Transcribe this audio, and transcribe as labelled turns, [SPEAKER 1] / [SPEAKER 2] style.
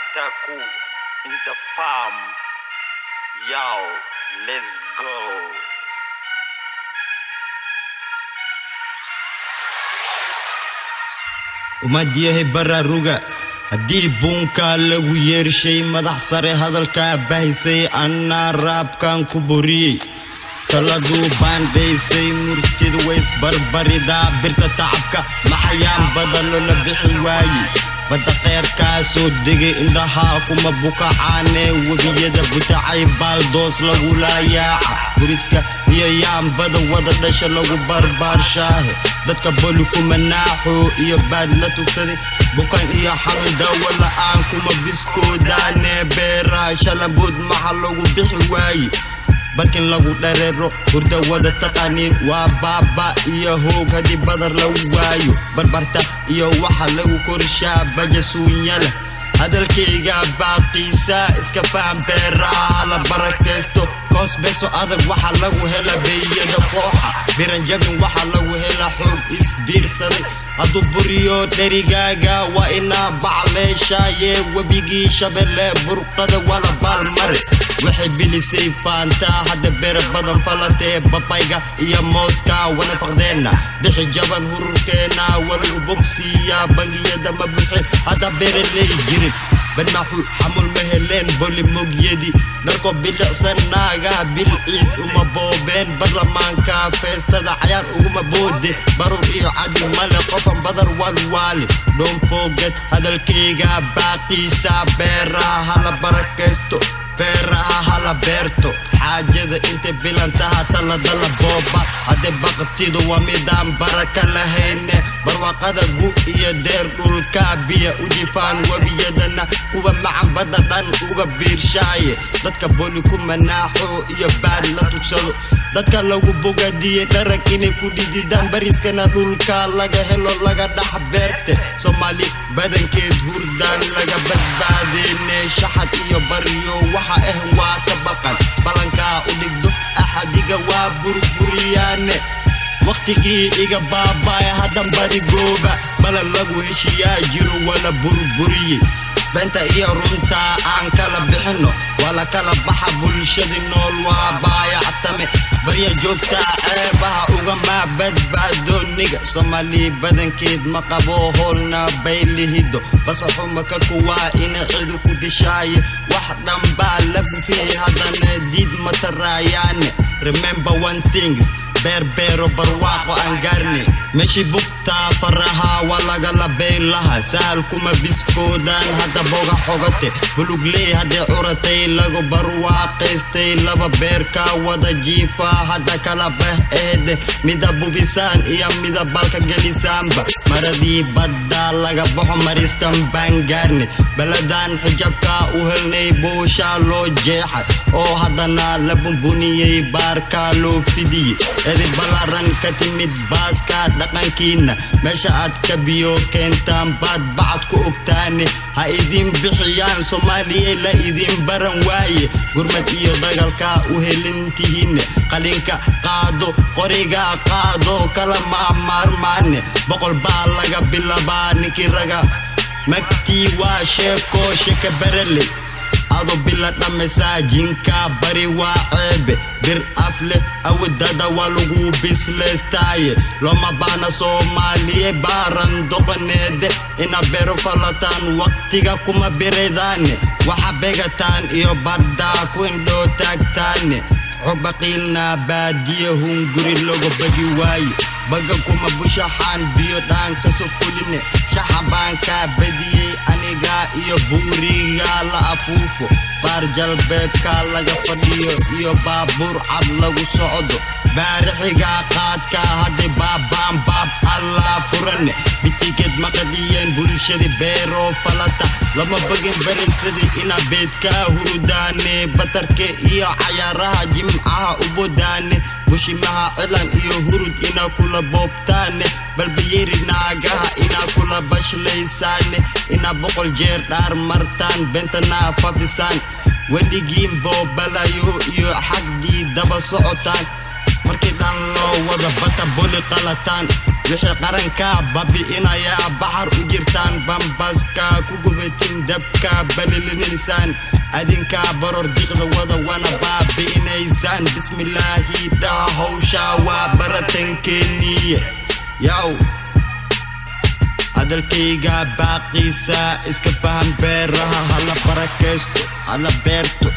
[SPEAKER 1] Bataku in the farm. Yo, let's go.
[SPEAKER 2] ومديه برا روغا هدي بونكا لغو يرشي مدح ساري هدالكا باهيسي أنا راب كان كبوري تلادو بانديسي مرتد ويس بربري دا برتا تعبكا محيان بدلو لبحي واي بدا غير كاسو ديجي اندها كوما بوكا عاني وبيدا بتاعي بالدوس لغو لا ياعا بريسكا يام بدا ودا داشا لغو بربار شاهي dadka bolu kuma naaxo iyo baad la tugsaday bukan iyo xalda wala aan kuma biskoodane beera shalabud maxaa lagu bixi waayi barkin lagu dhareero hurda wada taqaanin waa baaba iyo hoog hadii badar lagu waayo barbarta iyo waxa lagu korshaa bajasuunyada hadalkayga baaqiisa iska faham beeraha la barakaysto koos beso adag waxa lagu hela beeyada kooxa biran jabin waxa lagu hela xoog isbiirsaday hadu buriyo dherigaaga waa inaa bacleeshaaye webigii shabelle burqada wala baalmare waxay bilisay faanta hadda beer badan falatee babayga iyo mooska wana faqdeena bixi jaban hururkeena walagu bogsiya bangiyada ma bixi hadda beeraley jirin بناحو حمل مهلين بولي موجيدي نركو بلقسناغا بالعيد وما بوبين برلمان كافيس تدا عيار وما بودي بروري عادي مالا قفن بدر والوالي don't forget هذا الكيغا باقي سابيرا هلا بركستو فيرها هلا بيرتو حاجة انت بلانتها تلا دلا بوبا هدي بقتيدو وميدان بركة لهيني برواقة قو إيا دير الكابية وجيفان وبيدنا كوبا معن بددان وغبير شاية دادك بوليكو مناحو إيا بار لا تكسلو دادك لوغو بوغا دي تركيني كودي دي دان بريسكنا دولكا لغا هلو لغا دح بيرتي سومالي بدن كيد هوردان لغا بدباديني شحات إيا بريو waxa waa ka baqan balanka u dhigdo axadiga waa burburiyane waqtigii iga baabay hadan bari gooba balan lagu heshiyaa jiro wala burburiye banta iyo runta aan kala bixino wala kala baxa bulshada nool waa baayactame bariya joogta eebaha uga ma badbaadoniga Soomaali badankeed ma qabo holna baylihido bas xuma ka kuwa in ciidu ku dishaay wax dhanba lagu fiihay hadana did matarayane remember one things berbero barwaaqo aan gaarnay meeshii bugta faraha wala gala beelaha saal kuma biskoodan hada boga xogate bulugley hada uratay lagu barwaaqaystay laba beerka wada jiifa hada kala baheed mida bubisan iyo mida balka galisanba maradii badda laga baxo maristan bangarni baladan xijabka u helnay boosha loo jeexay oo hadana la bumbuniyay baarka loo fidiyay adi balaran katimid baaska dhaqankiina meesha aad ka biyo keentaan baad bacad ku ogtaane ha idin bixiyaan Soomaaliya la idin baran waaye gurmad iyo dagaalka u helintihiin qalinka qaado qoriga qaado kala maarmaane boqol baa laga bilabaa ninkii raga magti waa sheeko sheka barale ado bila dhammaysajinka bari waa ceebe bir afle awadada walugu bislestaye loma bana Soomaaliye baran doqoneede ina bero falatan waqtiga kuma bireedane waxa begataan iyo badda ku indho taagtaane xubaqilna baadiye hunguri logo bagi waaye baga kuma bushaxaan biyo dhaanka soo fuline shaxabaanka badiyey aniga iyo buuriga la afuufo baar jalbeebka laga fadhiyo iyo baabuur cad lagu socdo baarixiga qaadka hadday baabaan baab alla furane bitigeed maqadiyeen bulshada beero falata lama bagin barisadii ina beedka hurudaane batarke iyo cayaaraha jimcaha u bodaane bushimaha cilan iyo hurud ina kula boobtaane balbayeri naagaha ina kula bashlaysaane ina boqol jeer dhaar martaan bentana fafisaan weligiin boobalayo iyo xagdii daba socotaan markii dhan loo wada bata boli qalataan wixii qaranka babi'inaya baxar u jirtaan bambaska ku gubatin dabka balilinaysaan adinka baror diqda wada wana baabi'inaysaan bismillaahi daa hawsha waa baratankeeniye yow hadalkayga baaqiisa iska faham beeraha hala barakaysto hala beerto